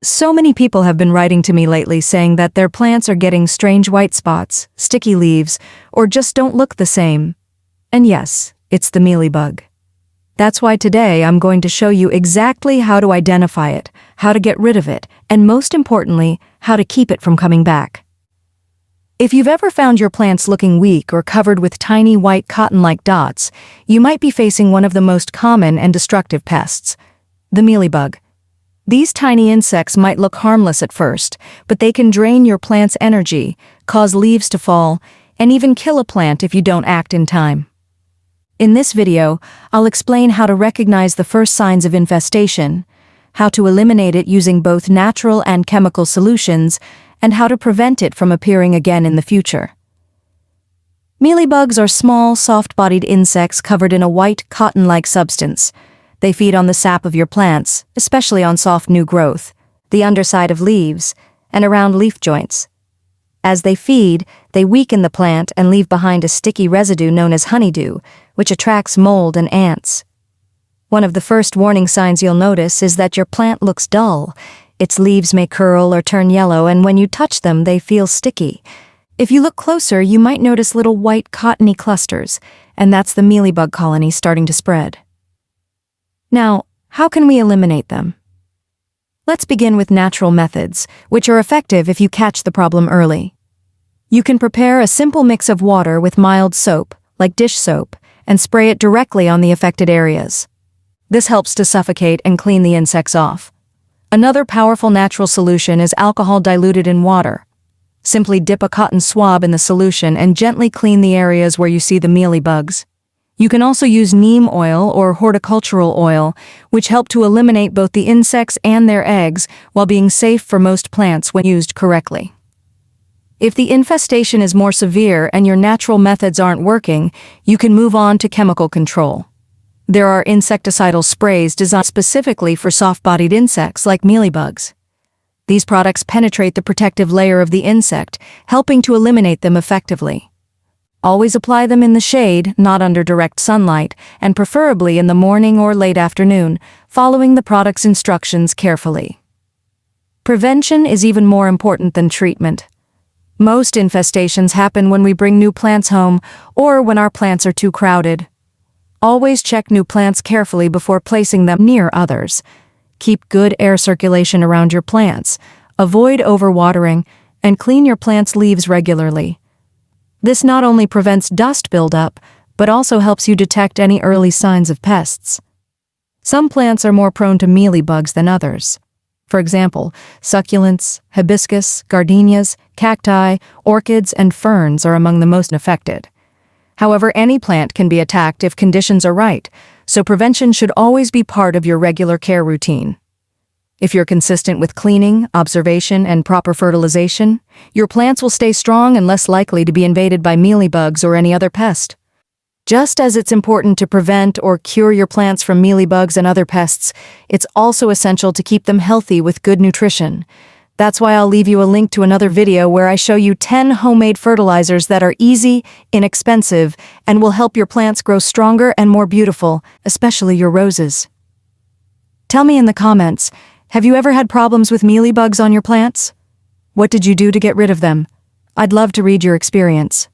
So many people have been writing to me lately saying that their plants are getting strange white spots, sticky leaves, or just don't look the same. And yes, it's the mealybug. That's why today I'm going to show you exactly how to identify it, how to get rid of it, and most importantly, how to keep it from coming back. If you've ever found your plants looking weak or covered with tiny white cotton-like dots, you might be facing one of the most common and destructive pests, the mealybug. These tiny insects might look harmless at first, but they can drain your plant's energy, cause leaves to fall, and even kill a plant if you don't act in time. In this video, I'll explain how to recognize the first signs of infestation, how to eliminate it using both natural and chemical solutions, and how to prevent it from appearing again in the future. Mealybugs are small, soft-bodied insects covered in a white, cotton-like substance. They feed on the sap of your plants, especially on soft new growth, the underside of leaves, and around leaf joints. As they feed, they weaken the plant and leave behind a sticky residue known as honeydew, which attracts mold and ants. One of the first warning signs you'll notice is that your plant looks dull. Its leaves may curl or turn yellow, and when you touch them, they feel sticky. If you look closer, you might notice little white cottony clusters, and that's the mealybug colony starting to spread. Now, how can we eliminate them? Let's begin with natural methods, which are effective if you catch the problem early. You can prepare a simple mix of water with mild soap, like dish soap, and spray it directly on the affected areas. This helps to suffocate and clean the insects off. Another powerful natural solution is alcohol diluted in water. Simply dip a cotton swab in the solution and gently clean the areas where you see the mealybugs. You can also use neem oil or horticultural oil, which help to eliminate both the insects and their eggs while being safe for most plants when used correctly. If the infestation is more severe and your natural methods aren't working, you can move on to chemical control. There are insecticidal sprays designed specifically for soft-bodied insects like mealybugs. These products penetrate the protective layer of the insect, helping to eliminate them effectively. Always apply them in the shade, not under direct sunlight, and preferably in the morning or late afternoon, following the product's instructions carefully. Prevention is even more important than treatment. Most infestations happen when we bring new plants home or when our plants are too crowded. Always check new plants carefully before placing them near others. Keep good air circulation around your plants, avoid overwatering, and clean your plant's leaves regularly. This not only prevents dust buildup, but also helps you detect any early signs of pests. Some plants are more prone to mealybugs than others. For example, succulents, hibiscus, gardenias, cacti, orchids, and ferns are among the most affected. However, any plant can be attacked if conditions are right, so prevention should always be part of your regular care routine. If you're consistent with cleaning, observation, and proper fertilization, your plants will stay strong and less likely to be invaded by mealybugs or any other pest. Just as it's important to prevent or cure your plants from mealybugs and other pests, it's also essential to keep them healthy with good nutrition. That's why I'll leave you a link to another video where I show you 10 homemade fertilizers that are easy, inexpensive, and will help your plants grow stronger and more beautiful, especially your roses. Tell me in the comments, have you ever had problems with mealybugs on your plants? What did you do to get rid of them? I'd love to read your experience.